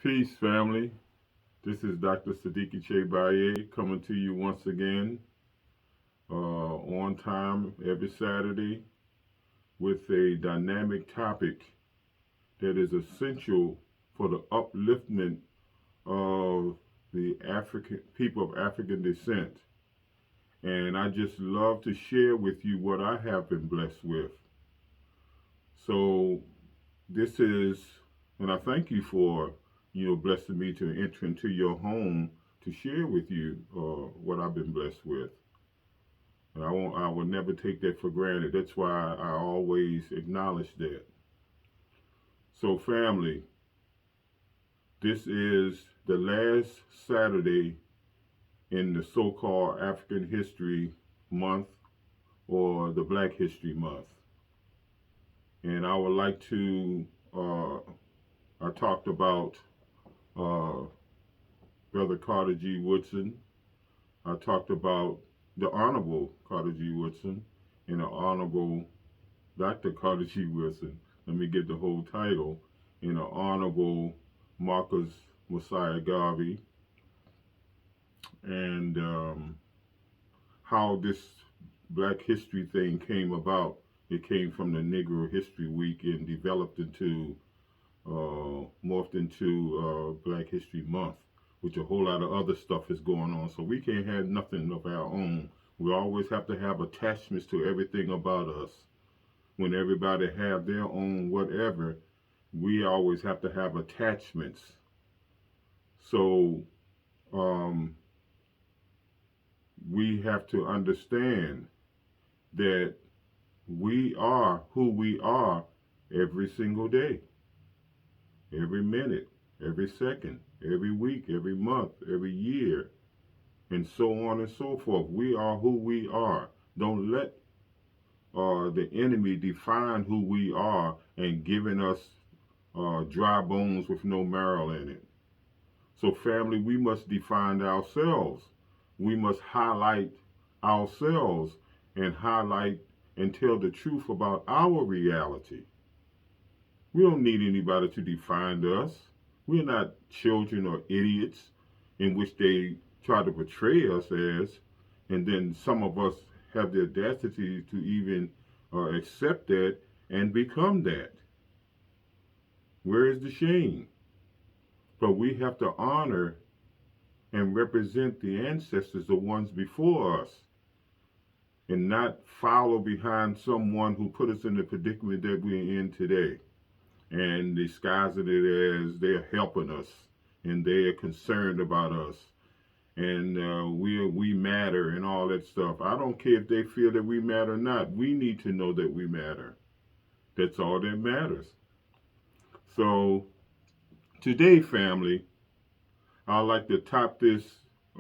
Peace, family. This is Dr. Sadiki Baye coming to you once again on time every Saturday with a dynamic topic that is essential for the upliftment of the African people of African descent. And I just love to share with you what I have been blessed with. So this is, and I thank you for, blessing me to enter into your home to share with you what I've been blessed with. And I will never take that for granted. That's why I always acknowledge that. So, family, this is the last Saturday in the so-called African History Month or the Black History Month. And I would like to, I talked about uh, Brother Carter G. Woodson. I talked about the Honorable Carter G. Woodson and the Honorable Dr. Carter G. Woodson. Let me get the whole title. And the Honorable Marcus Mosiah Garvey. And how this Black History thing came about. It came from the Negro History Week and developed into, morphed into Black History Month, which a whole lot of other stuff is going on. So we can't have nothing of our own. We always have to have attachments to everything about us. When everybody have their own whatever, we always have to have attachments. So um, we have to understand that we are who we are every single day, every minute, every second, every week, every month, every year, and so on and so forth. We are who we are. Don't let the enemy define who we are and giving us dry bones with no marrow in it. So, family, we must define ourselves. We must highlight ourselves and highlight and tell the truth about our reality. We don't need anybody to define us. We're not children or idiots in which they try to portray us as, and then some of us have the audacity to even accept that and become that. Where is the shame? But we have to honor and represent the ancestors, the ones before us, and not follow behind someone who put us in the predicament that we're in today and disguising it as they're helping us and they're concerned about us and we matter and all that stuff. I don't care if they feel that we matter or not. We need to know that we matter. That's all that matters. So today, family, I'd like to top this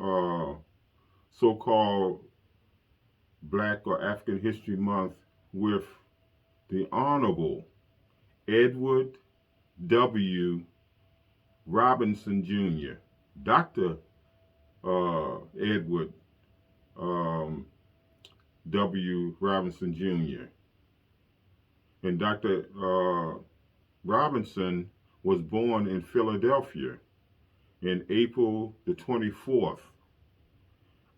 uh, so-called Black or African History Month with the Honorable Edward W. Robinson Jr., Dr. Edward um, W. Robinson Jr. And Dr. Robinson was born in Philadelphia in April the 24th,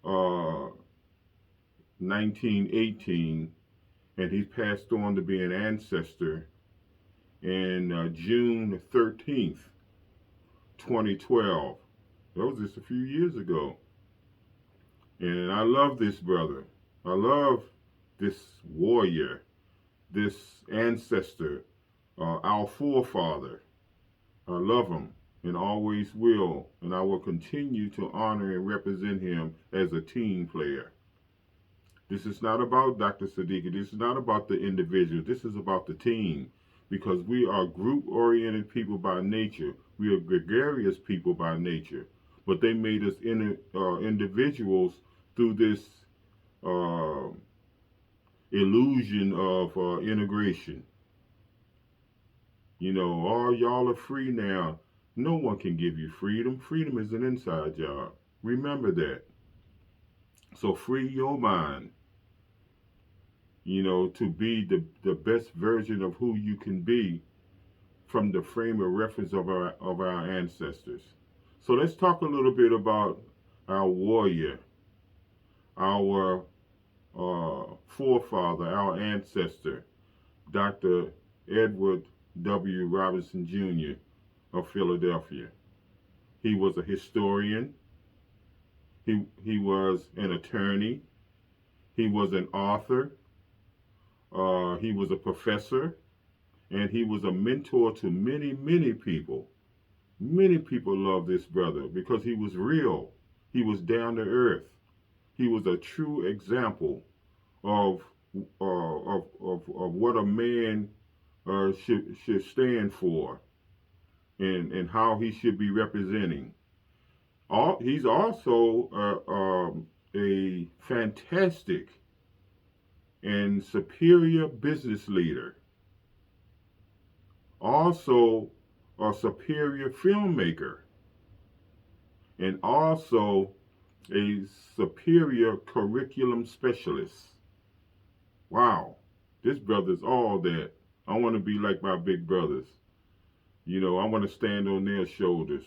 uh, 1918, and he passed on to be an ancestor in June 13th, 2012. That was just a few years ago. And I love this brother. I love this warrior, this ancestor, our forefather. I love him and always will. And I will continue to honor and represent him as a team player. This is not about Dr. Sadiki. This is not about the individual. This is about the team. Because we are group-oriented people by nature. We are gregarious people by nature. But they made us individuals through this uh, illusion of integration. You know, oh, y'all are free now. No one can give you freedom. Freedom is an inside job. Remember that. So free your mind, to be the best version of who you can be from the frame of reference of our ancestors. So let's talk a little bit about our warrior, our forefather, our ancestor, Dr. Edward W. Robinson Jr. of Philadelphia. He was a historian. He was an attorney. He was an author. He was a professor. And he was a mentor to many, many people. Many people love this brother because he was real. He was down to earth. He was a true example of what a man should stand for, and how he should be representing. He's also a fantastic and superior business leader. Also a superior filmmaker, and also a superior curriculum specialist. Wow, this brother's all that. I want to be like my big brothers. I want to stand on their shoulders,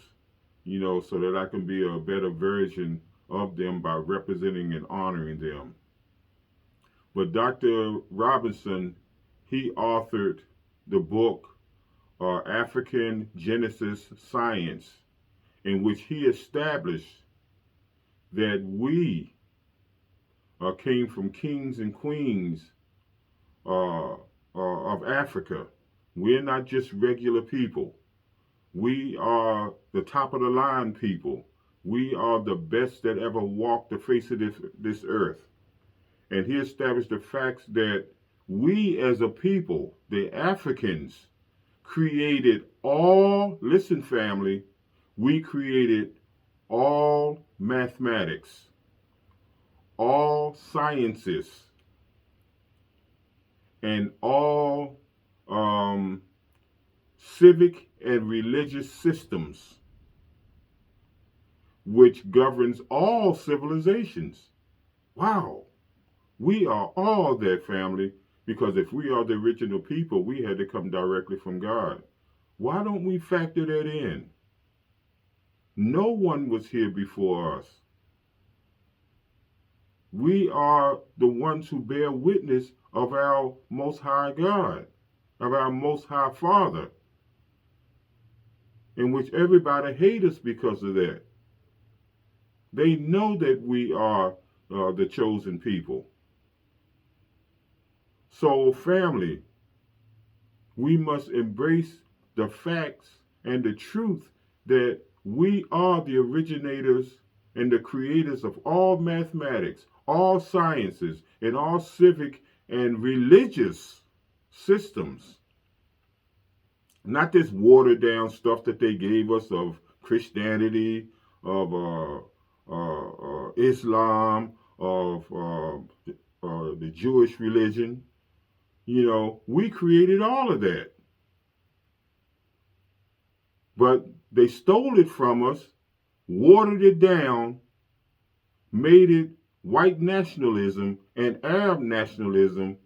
so that I can be a better version of them by representing and honoring them. But Dr. Robinson, he authored the book African Genesis Science, in which he established that we came from kings and queens of Africa. We're not just regular people. We are the top of the line people. We are the best that ever walked the face of this earth. And he established the facts that we as a people, the Africans, created all, listen family, we created all mathematics, all sciences, and all civic and religious systems, which governs all civilizations. Wow, we are all that family, because if we are the original people, we had to come directly from God. Why don't we factor that in? No one was here before us. We are the ones who bear witness of our Most High God, of our Most High Father, in which everybody hates us because of that. They know that we are the chosen people. So, family, we must embrace the facts and the truth that we are the originators and the creators of all mathematics, all sciences, and all civic and religious systems. Not this watered down stuff that they gave us of Christianity, of Islam, of the Jewish religion. We created all of that. But they stole it from us, watered it down, made it white nationalism and Arab nationalism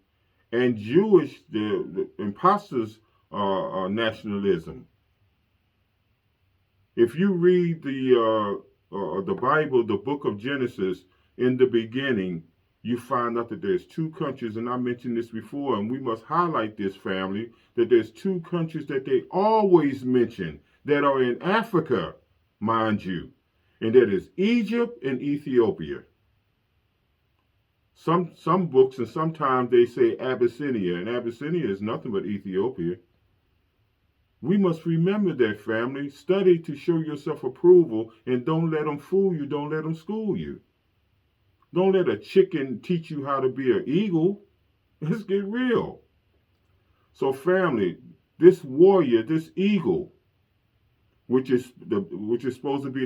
and Jewish, the imposters' nationalism. If you read the Bible, the book of Genesis, in the beginning, you find out that there's two countries, and I mentioned this before, and we must highlight this, family, that there's two countries that they always mention that are in Africa, mind you, and that is Egypt and Ethiopia. Some books, and sometimes they say Abyssinia, and Abyssinia is nothing but Ethiopia. We must remember that, family. Study to show yourself approval, and don't let them fool you. Don't let them school you. Don't let a chicken teach you how to be an eagle. Let's get real. So, family, this warrior, this eagle, which is supposed to be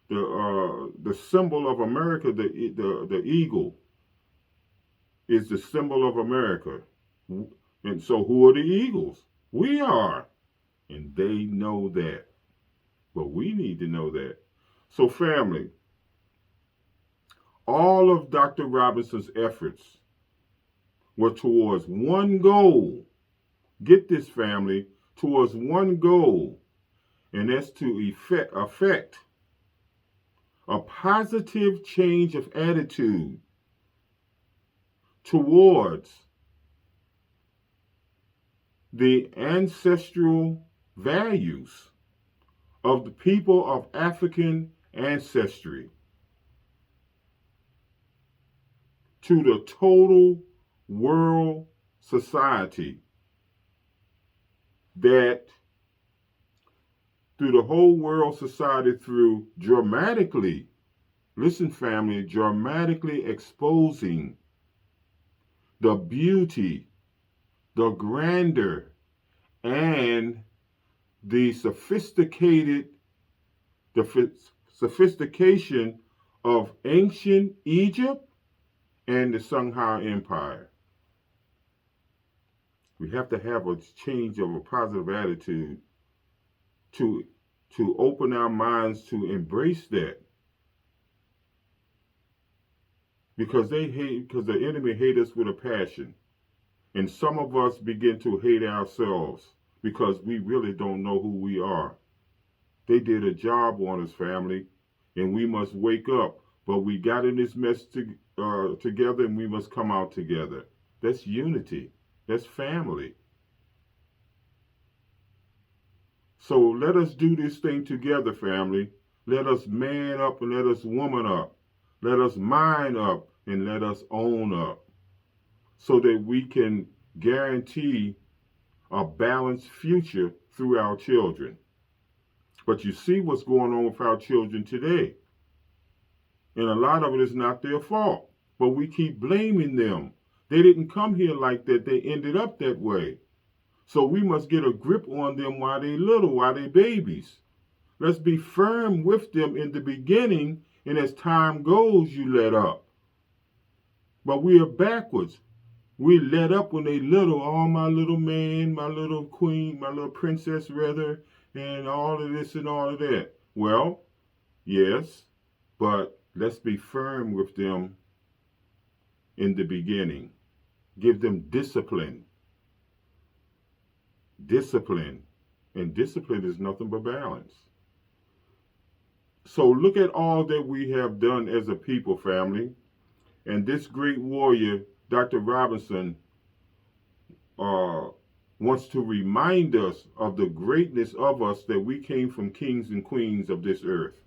the symbol of America, the eagle, is the symbol of America. And so, who are the eagles? We are. And they know that. But we need to know that. So, family, all of Dr. Robinson's efforts were towards one goal. Get this, family, towards one goal, and that's to affect a positive change of attitude towards the ancestral values of the people of African ancestry to the total world society, that through the whole world society, through dramatically, listen family, dramatically exposing the beauty, the grandeur, and the sophistication of ancient Egypt and the Sungha Empire. We have to have a change of a positive attitude to open our minds to embrace that. Because the enemy hates us with a passion. And some of us begin to hate ourselves because we really don't know who we are. They did a job on us, family, and we must wake up. But we got in this mess together, and we must come out together. That's unity. That's family. So let us do this thing together, family. Let us man up and let us woman up. Let us mind up and let us own up, so that we can guarantee a balanced future through our children. But you see what's going on with our children today. And a lot of it is not their fault. But we keep blaming them. They didn't come here like that. They ended up that way. So we must get a grip on them while they're little, while they're babies. Let's be firm with them in the beginning, and as time goes, you let up. But we are backwards. We let up when they little. Oh, my little man, my little queen, my little princess, rather, and all of this and all of that. Well, yes, but let's be firm with them in the beginning. Give them discipline. Discipline. And discipline is nothing but balance. So look at all that we have done as a people, family. And this great warrior, Dr. Robinson, wants to remind us of the greatness of us, that we came from kings and queens of this earth.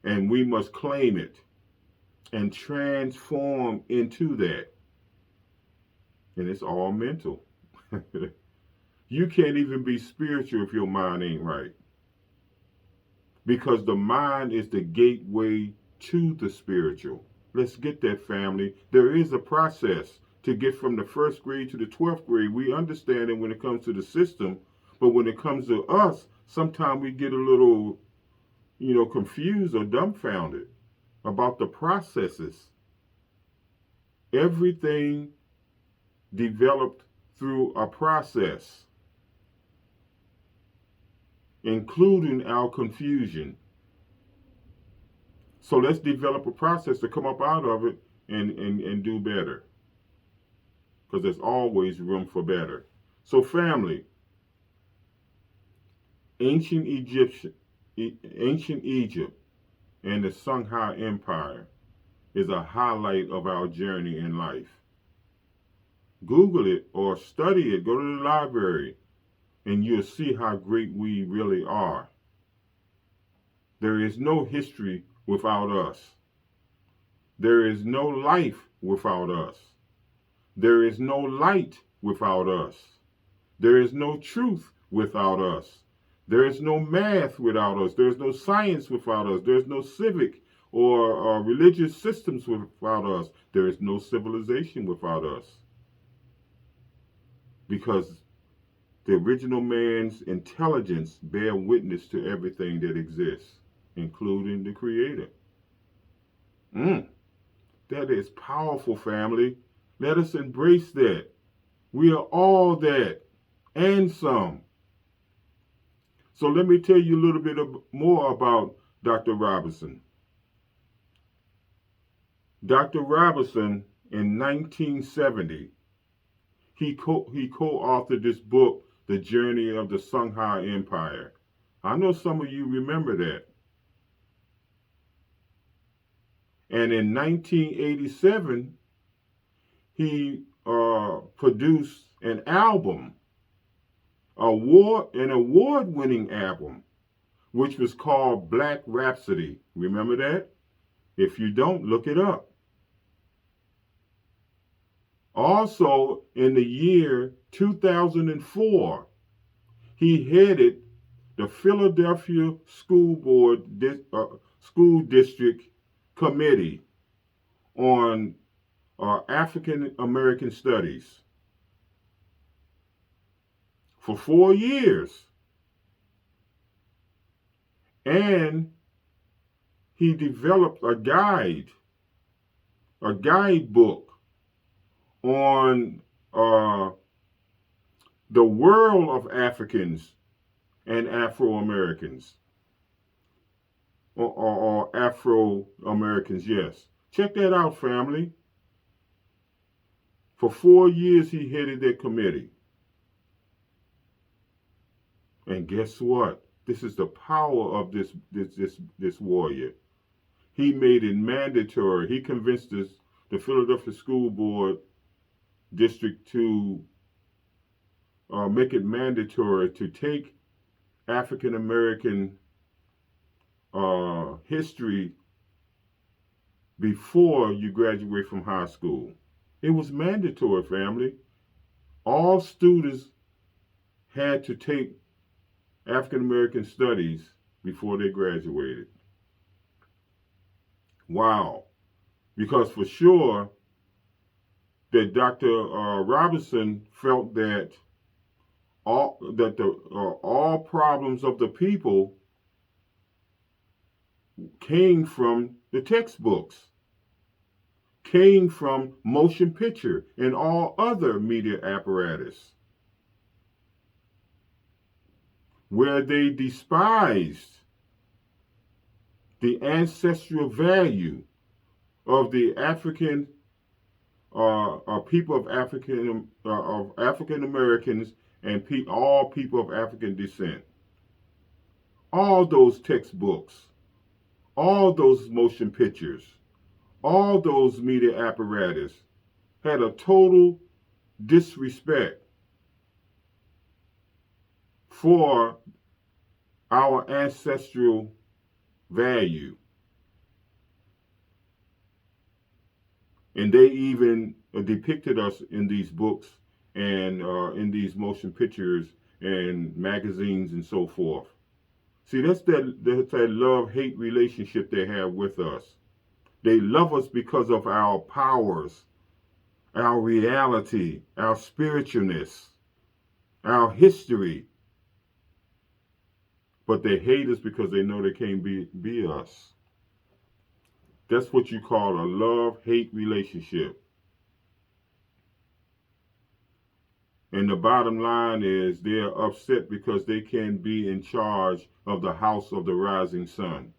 And we must claim it and transform into that. And it's all mental. You can't even be spiritual if your mind ain't right. Because the mind is the gateway to the spiritual. Let's get that, family. There is a process to get from the first grade to the 12th grade. We understand it when it comes to the system, but when it comes to us, sometimes we get a little, confused or dumbfounded about the processes. Everything developed through a process, including our confusion. So let's develop a process to come up out of it and do better. Because there's always room for better. So family, ancient Egypt and the Sungha Empire is a highlight of our journey in life. Google it or study it. Go to the library and you'll see how great we really are. There is no history without us. There is no life without us. There is no light without us. There is no truth without us. There is no math without us. There is no science without us. There is no civic or religious systems without us. There is no civilization without us. Because the original man's intelligence bear witness to everything that exists, including the Creator. That is powerful, family. Let us embrace that. We are all that and some. So let me tell you a little bit more about Dr. Robinson. Dr. Robinson, in 1970, he co-authored this book, The Journey of the Songhai Empire. I know some of you remember that. And in 1987, he produced an album, an award-winning album, which was called Black Rhapsody. Remember that? If you don't, look it up. Also, in the year 2004, he headed the Philadelphia School District Committee on African American Studies for 4 years. And he developed a guidebook on the world of Africans and Afro-Americans, or Afro-Americans, yes. Check that out, family. For 4 years, he headed that committee. And guess what? This is the power of this warrior. He made it mandatory. He convinced the Philadelphia School Board District to make it mandatory to take African American history before you graduate from high school. It was mandatory, family. All students had to take African American studies before they graduated. Wow. Because for sure that Dr. Robinson felt that all problems of the people came from the textbooks, came from motion picture and all other media apparatus, where they despised the ancestral value of the African people of African Americans and all people of African descent. All those textbooks, all those motion pictures, all those media apparatus had a total disrespect for our ancestral value. And they even depicted us in these books and in these motion pictures and magazines and so forth. See, that's that love-hate relationship they have with us. They love us because of our powers, our reality, our spiritualness, our history. But they hate us because they know they can't be us. That's what you call a love-hate relationship. And the bottom line is they're upset because they can't be in charge of the House of the Rising Sun.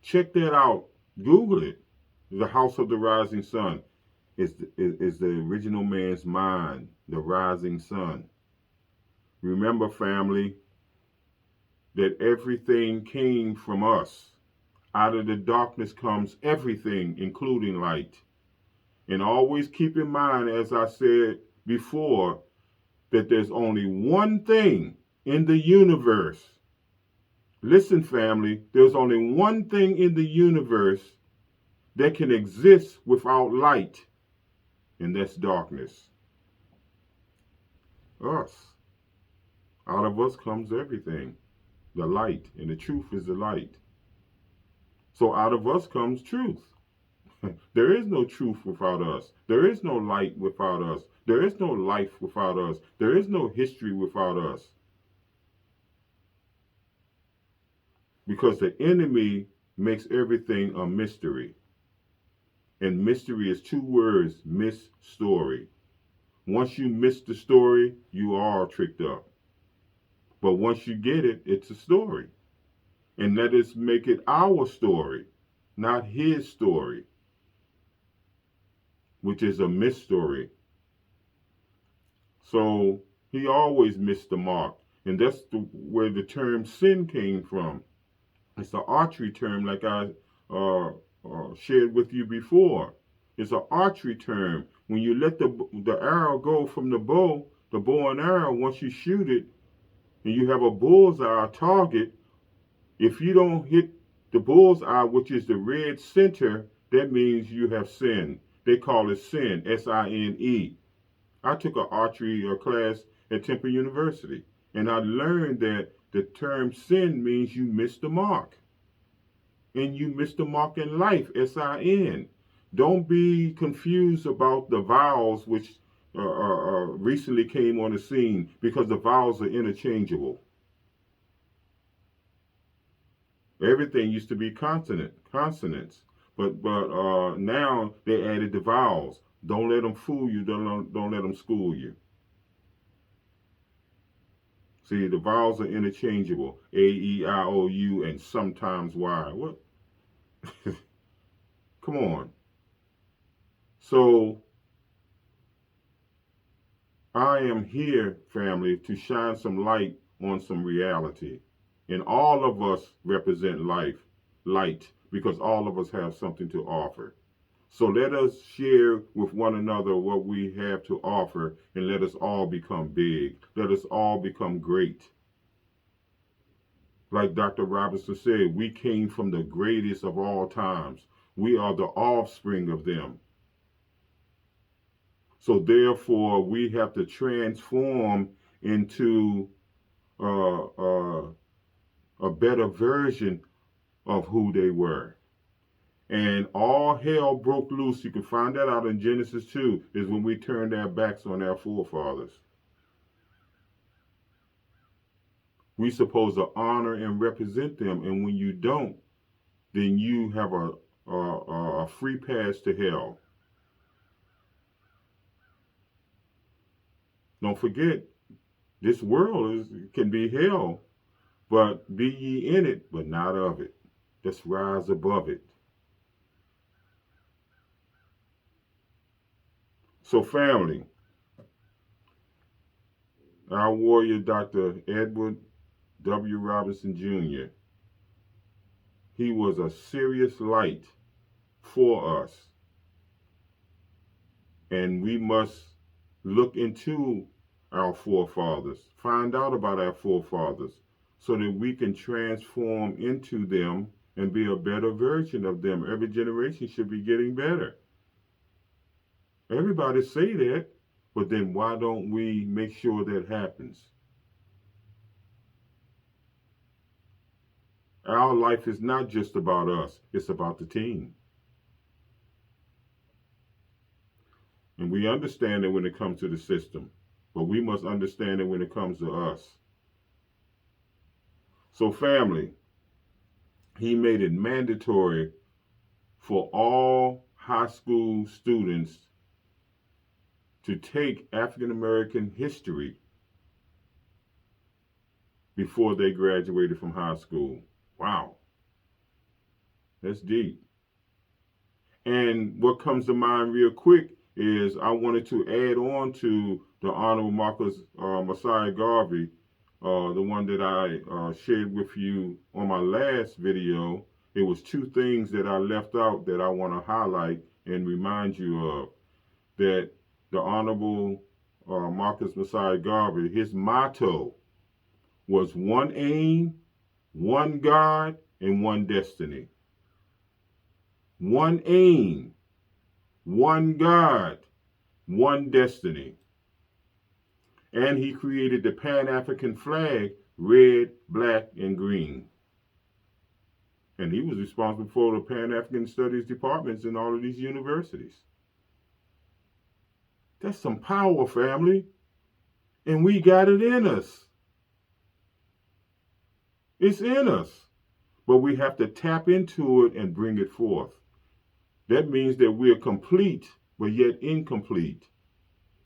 Check that out. Google it. The House of the Rising Sun is the original man's mind, the rising sun. Remember, family, that everything came from us. Out of the darkness comes everything, including light. And always keep in mind, as I said before, that there's only one thing in the universe. Listen, family, there's only one thing in the universe that can exist without light, and that's darkness. Us. Out of us comes everything, the light, and the truth is the light. So out of us comes truth. There is no truth without us. There is no light without us. There is no life without us. There is no history without us. Because the enemy makes everything a mystery. And mystery is 2 words, miss story. Once you miss the story, you are tricked up. But once you get it, it's a story. And let us make it our story, not his story, which is a mystery. So he always missed the mark. And that's where the term sin came from. It's an archery term, like I shared with you before. It's an archery term. When you let the arrow go from the bow and arrow, once you shoot it, and you have a bullseye target, if you don't hit the bullseye, which is the red center, that means you have sinned. They call it sin, S-I-N-E. I took an archery class at Temple University, and I learned that the term sin means you missed the mark. And you missed the mark in life, S-I-N. Don't be confused about the vowels, which recently came on the scene, because the vowels are interchangeable. Everything used to be consonants, but now they added the vowels. Don't let them fool you. Don't let them school you. See, the vowels are interchangeable. A, E, I, O, U, and sometimes Y. What? Come on. So I am here, family, to shine some light on some reality. And all of us represent light, because all of us have something to offer. So let us share with one another what we have to offer, and let us all become big. Let us all become great. Like Dr. Robinson said, we came from the greatest of all times. We are the offspring of them. So therefore, we have to transform into a better version of who they were. And all hell broke loose. You can find that out in Genesis 2, is when we turned our backs on our forefathers. We're supposed to honor and represent them. And when you don't, then you have a free pass to hell. Don't forget, this world can be hell, but be ye in it, but not of it. Let's rise above it. So family, our warrior, Dr. Edward W. Robinson Jr., he was a serious light for us. And we must look into our forefathers, find out about our forefathers, so that we can transform into them and be a better version of them. Every generation should be getting better. Everybody say that, but then why don't we make sure that happens? Our life is not just about us, it's about the team. And we understand it when it comes to the system, but we must understand it when it comes to us. So family, he made it mandatory for all high school students to take African American history before they graduated from high school. Wow. That's deep. And what comes to mind real quick is I wanted to add on to the Honorable Marcus Messiah Garvey, the one that I shared with you on my last video. It was two things that I left out that I want to highlight and remind you of. That the Honorable Marcus Messiah Garvey, his motto was one aim, one God, and one destiny. One aim, one God, one destiny. And he created the Pan-African flag, red, black, and green. And he was responsible for the Pan-African Studies departments in all of these universities. That's some power, family. And we got it in us. It's in us. But we have to tap into it and bring it forth. That means that we're complete, but yet incomplete.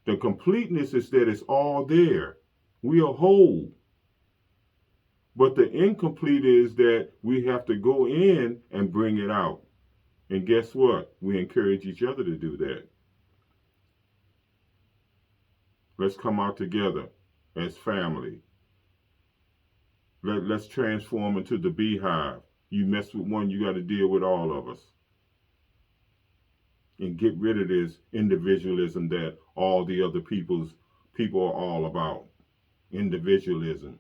The completeness is that it's all there. We are whole. But the incomplete is that we have to go in and bring it out. And guess what? We encourage each other to do that. Let's come out together as family. Let's transform into the beehive. You mess with one, you got to deal with all of us. And get rid of this individualism that all the other people are all about. Individualism.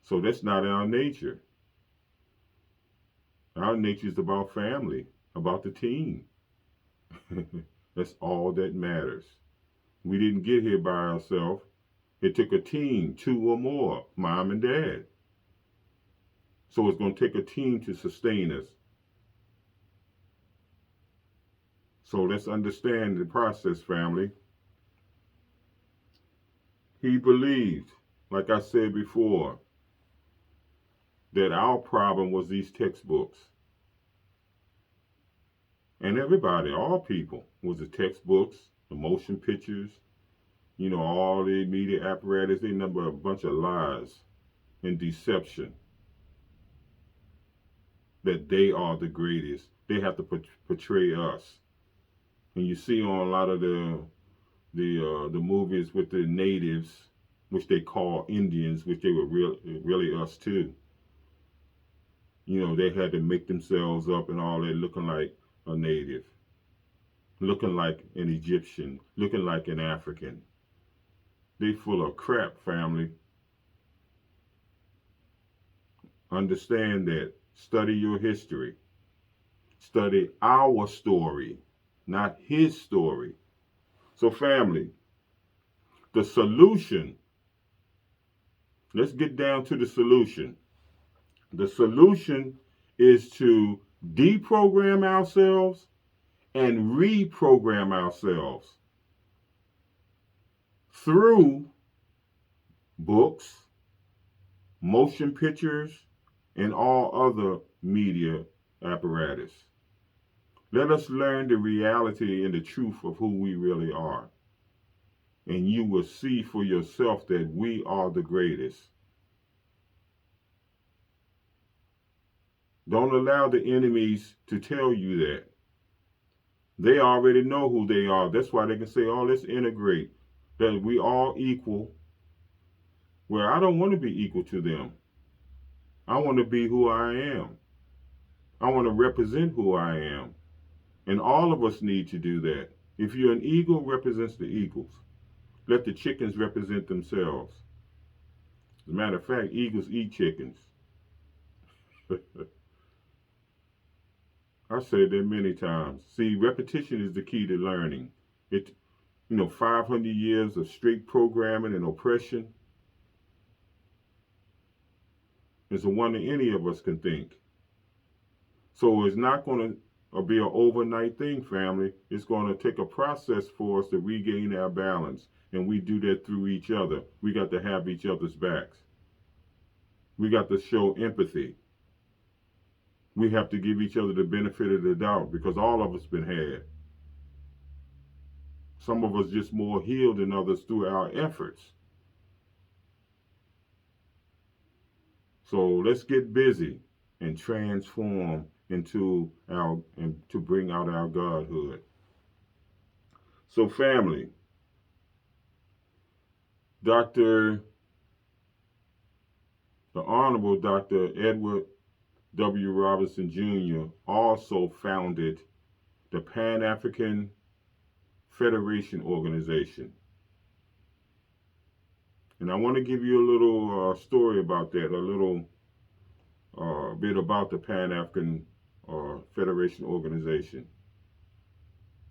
So that's not our nature. Our nature is about family, about the team. That's all that matters. We didn't get here by ourselves. It took a team, 2 or more, mom and dad. So it's going to take a team to sustain us. So let's understand the process, family. He believed, like I said before, that our problem was these textbooks. And everybody, all people, was the textbooks, the motion pictures, all the media apparatus. They number a bunch of lies and deception that they are the greatest. They have to portray us. And you see on a lot of the movies with the natives, which they call Indians, which they were really us too. They had to make themselves up and all that, looking like a native, looking like an Egyptian, looking like an African. They full of crap, family. Understand that. Study your history. Study our story, not his story. So family, the solution, let's get down to the solution. The solution is to deprogram ourselves and reprogram ourselves through books, motion pictures, and all other media apparatus. Let us learn the reality and the truth of who we really are. And you will see for yourself that we are the greatest. Don't allow the enemies to tell you that. They already know who they are. That's why they can say, oh, let's integrate. That we all equal. Well, I don't want to be equal to them. I want to be who I am. I want to represent who I am. And all of us need to do that. If you're an eagle, represents the eagles. Let the chickens represent themselves. As a matter of fact, eagles eat chickens. I've said that many times. See, repetition is the key to learning. 500 years of straight programming and oppression is a wonder any of us can think. So it's not going to be an overnight thing, family. It's going to take a process for us to regain our balance. And we do that through each other. We got to have each other's backs. We got to show empathy. We have to give each other the benefit of the doubt because all of us been had. Some of us just more healed than others through our efforts. So let's get busy and transform and to bring out our godhood. So family, the Honorable Dr. Edward W. Robinson Jr. also founded the Pan-African Federation Organization. And I want to give you a little story about that, a little bit about the Pan-African Federation Organization.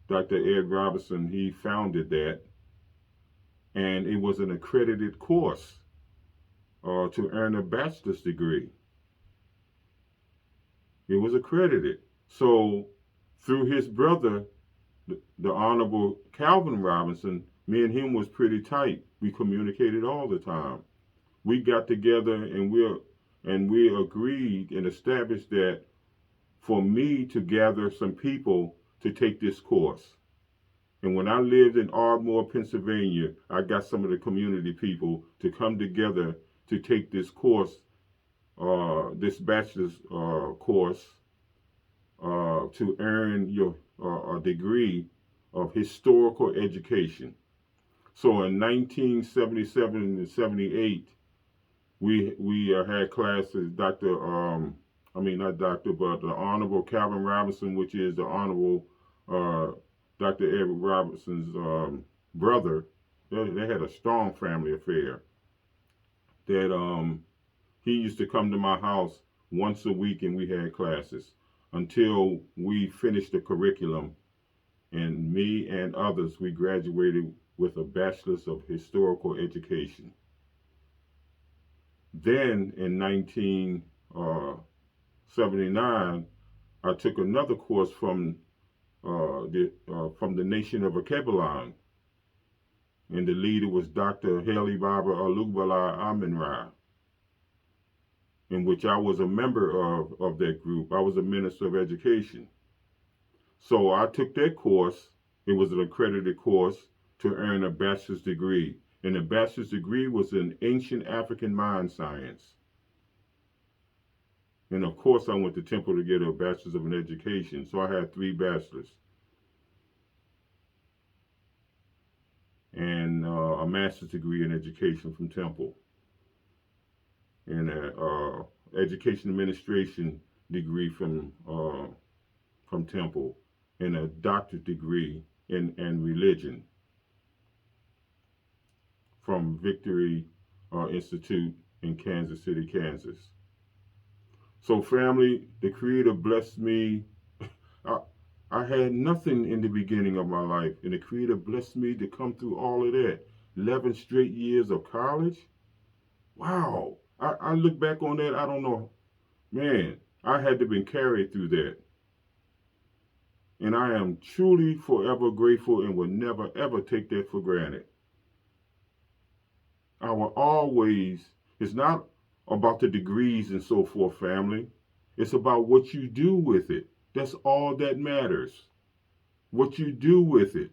Dr. Ed Robinson, he founded that, and it was an accredited course to earn a bachelor's degree. It was accredited. So through his brother, the Honorable Calvin Robinson, me and him was pretty tight. We communicated all the time. We got together and we agreed and established that for me to gather some people to take this course. And when I lived in Ardmore, Pennsylvania, I got some of the community people to come together to take this course, this bachelor's course, to earn your a degree of historical education. So in 1977 and 78, we had classes, I mean not doctor, but the Honorable Calvin Robinson, which is the Honorable uh, Dr. Edward Robinson's brother. They had a strong family affair. That he used to come to my house once a week, and we had classes until we finished the curriculum. And me and others, we graduated with a bachelor's of historical education. Then in 1979, I took another course from the Nation of Akebalon, and the leader was Dr. Haley Baba Alubala Aminra, in which I was a member of that group. I was a minister of education. So I took that course. It was an accredited course to earn a bachelor's degree. And the bachelor's degree was in ancient African mind science. And of course, I went to Temple to get a bachelor's of an education. So I had 3 bachelors and a master's degree in education from Temple, and a education administration degree from Temple, and a doctorate degree in religion from Victory Institute in Kansas City, Kansas. So family, the Creator blessed me. I had nothing in the beginning of my life, and the Creator blessed me to come through all of that. 11 straight years of college. Wow. I look back on that, I don't know. Man, I had to been carried through that. And I am truly forever grateful and will never ever take that for granted. I will always, it's not about the degrees and so forth, family. It's about what you do with it. That's all that matters. What you do with it.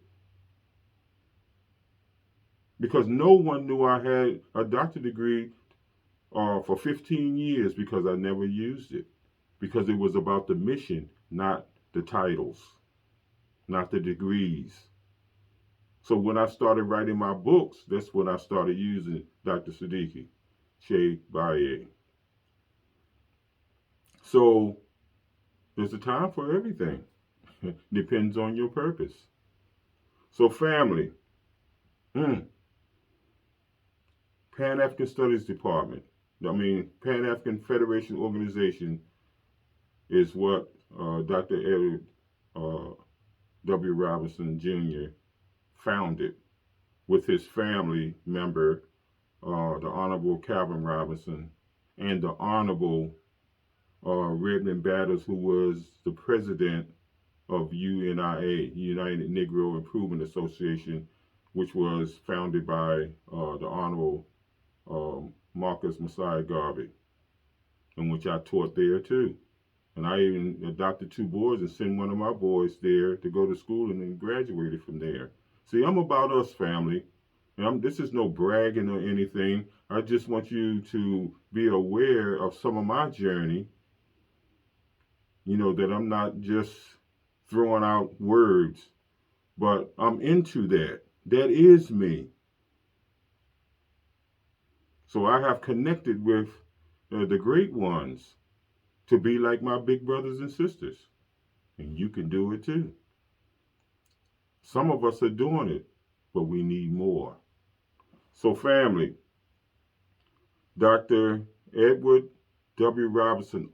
Because no one knew I had a doctorate degree for 15 years because I never used it. Because it was about the mission, not the titles, not the degrees. So when I started writing my books, that's when I started using Dr. Sadiki, Baye. So there's a time for everything. Depends on your purpose. So family, Pan-African Studies Department, Pan-African Federation Organization is what Dr. Edward W. Robinson Jr. founded with his family member, the Honorable Calvin Robinson, and the Honorable Redmond Batters, who was the president of UNIA, United Negro Improvement Association, which was founded by the Honorable Marcus Messiah Garvey, in which I taught there too. And I even adopted 2 boys and sent one of my boys there to go to school and then graduated from there. See, I'm about us, family. And this is no bragging or anything. I just want you to be aware of some of my journey. You know, that I'm not just throwing out words, but I'm into that. That is me. So I have connected with the great ones to be like my big brothers and sisters. And you can do it too. Some of us are doing it, but we need more. So family, Dr. Edward W. Robinson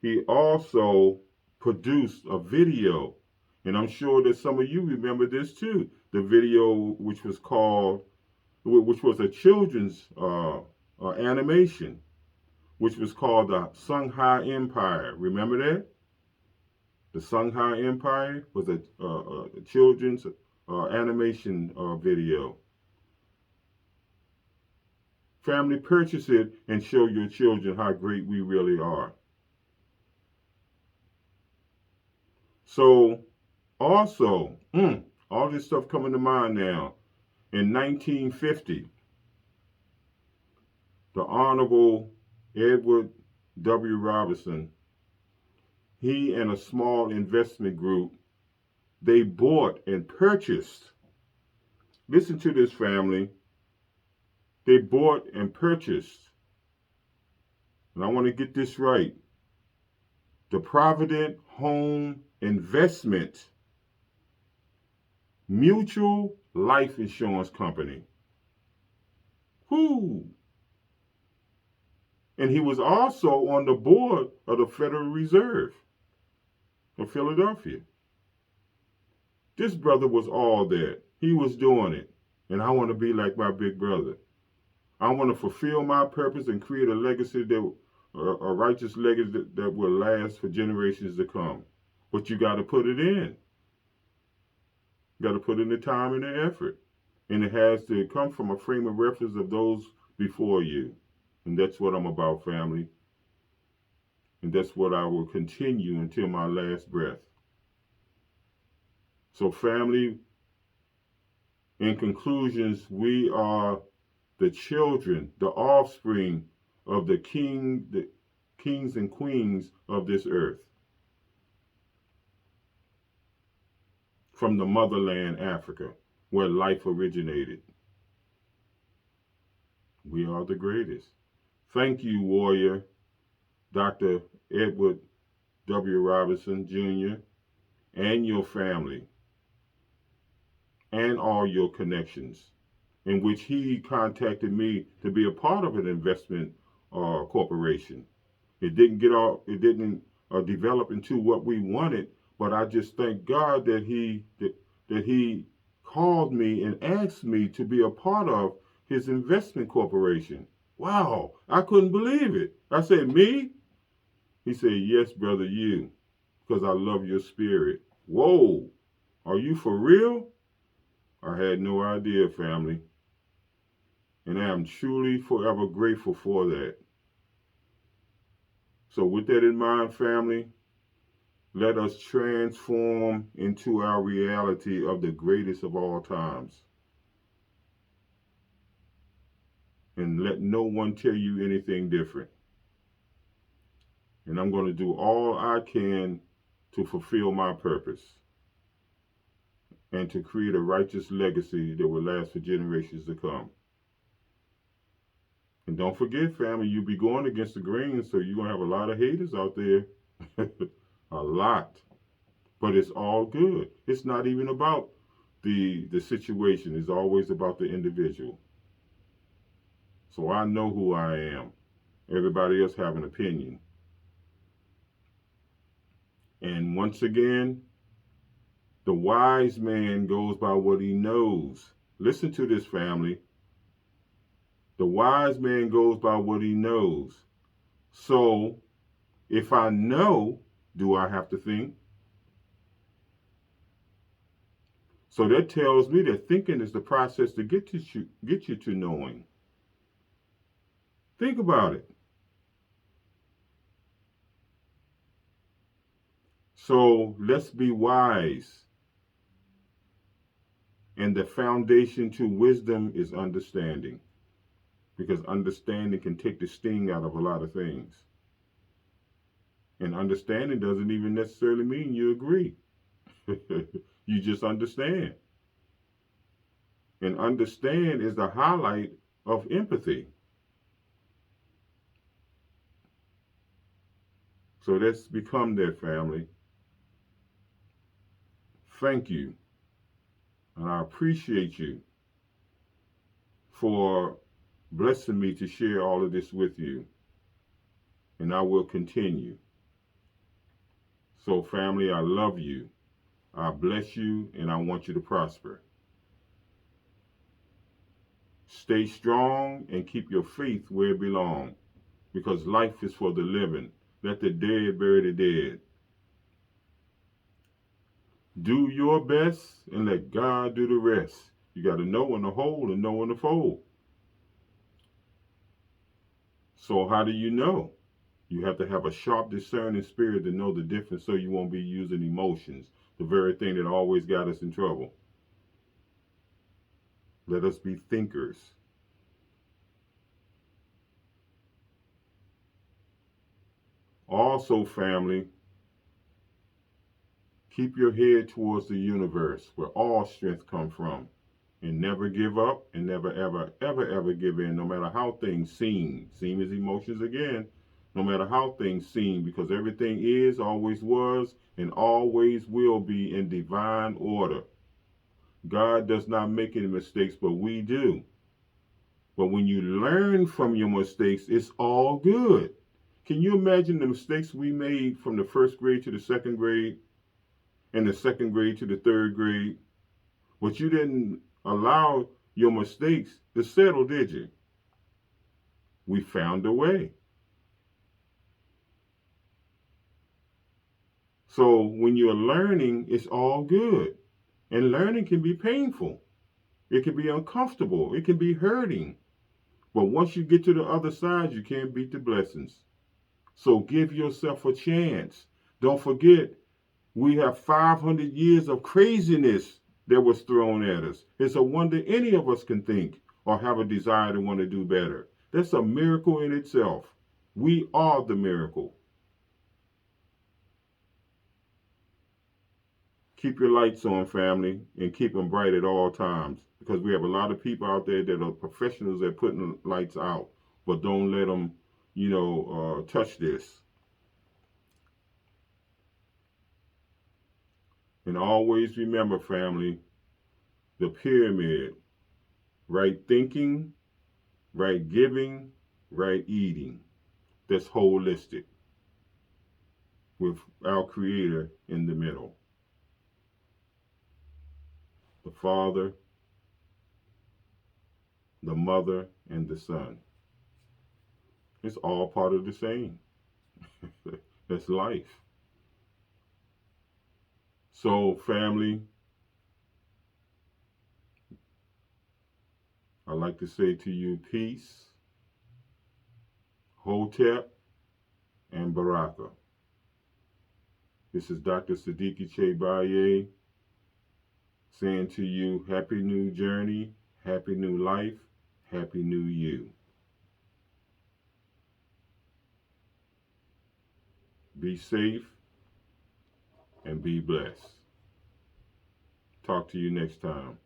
he also produced a video, and I'm sure that some of you remember this too. The video which was a children's animation, which was called the Songhai Empire. Remember that? The Songhai Empire was a children's animation video. Family, purchase it and show your children how great we really are. So, also, all this stuff coming to mind now. In 1950, the Honorable Edward W. Robinson, he and a small investment group, they bought and purchased Listen to this, family. They bought and purchased, and I want to get this right, the Provident Home Investment Mutual Life Insurance Company. Whoo! And he was also on the board of the Federal Reserve of Philadelphia. This brother was all that. He was doing it. And I want to be like my big brother. I want to fulfill my purpose and create a legacy that a righteous legacy that will last for generations to come. But you got to put it in. You got to put in the time and the effort. And it has to come from a frame of reference of those before you. And that's what I'm about, family. And that's what I will continue until my last breath. So, family, in conclusions, we are the children, the offspring of the kings and queens of this earth. From the motherland, Africa, where life originated. We are the greatest. Thank you, warrior, Dr. Edward W. Robinson, Jr., and your family, and all your connections, in which he contacted me to be a part of an investment corporation. It didn't develop into what we wanted, but I just thank God that he called me and asked me to be a part of his investment corporation. Wow, I couldn't believe it. I said, me? He said, yes, brother, you, because I love your spirit. Whoa, are you for real? I had no idea, family. And I am truly forever grateful for that. So with that in mind, family, let us transform into our reality of the greatest of all times. And let no one tell you anything different. And I'm going to do all I can to fulfill my purpose and to create a righteous legacy that will last for generations to come. And don't forget, family, you'll be going against the grain, so you're going to have a lot of haters out there. A lot. But it's all good. It's not even about the situation. It's always about the individual. So I know who I am. Everybody else have an opinion. And once again, the wise man goes by what he knows. Listen to this, family. The wise man goes by what he knows. So, if I know, do I have to think? So that tells me that thinking is the process to get you to knowing. Think about it. So let's be wise. And the foundation to wisdom is understanding. Because understanding can take the sting out of a lot of things. And understanding doesn't even necessarily mean you agree. You just understand. And understand is the highlight of empathy. So let's become that, family. Thank you. And I appreciate you for blessing me to share all of this with you. And I will continue. So, family, I love you. I bless you, and I want you to prosper. Stay strong and keep your faith where it belongs, because life is for the living. Let the dead bury the dead. Do your best and let God do the rest. You got to know when to hold and know when to fold. So how do you know? You have to have a sharp discerning spirit to know the difference so you won't be using emotions, the very thing that always got us in trouble. Let us be thinkers. Also, family, keep your head towards the universe where all strength comes from. And never give up and never, ever, ever, ever give in, no matter how things seem. Seem is emotions again. No matter how things seem, because everything is, always was, and always will be in divine order. God does not make any mistakes, but we do. But when you learn from your mistakes, it's all good. Can you imagine the mistakes we made from the first grade to the second grade and the second grade to the third grade? But you didn't allow your mistakes to settle, did you? We found a way. So when you're learning, it's all good. And learning can be painful. It can be uncomfortable. It can be hurting. But once you get to the other side, you can't beat the blessings. So give yourself a chance. Don't forget, we have 500 years of craziness that was thrown at us. It's a wonder any of us can think or have a desire to want to do better. That's a miracle in itself. We are the miracle. Keep your lights on, family, and keep them bright at all times, because we have a lot of people out there that are professionals at putting lights out, but don't let them, touch this. And always remember, family, the pyramid: right thinking, right giving, right eating. That's holistic, with our Creator in the middle. The Father, the Mother, and the Son. It's all part of the same. That's life. So, family, I'd like to say to you, peace, Hotep, and Baraka. This is Dr. Sadiki Baye saying to you, happy new journey, happy new life, happy new you. Be safe and be blessed. Talk to you next time.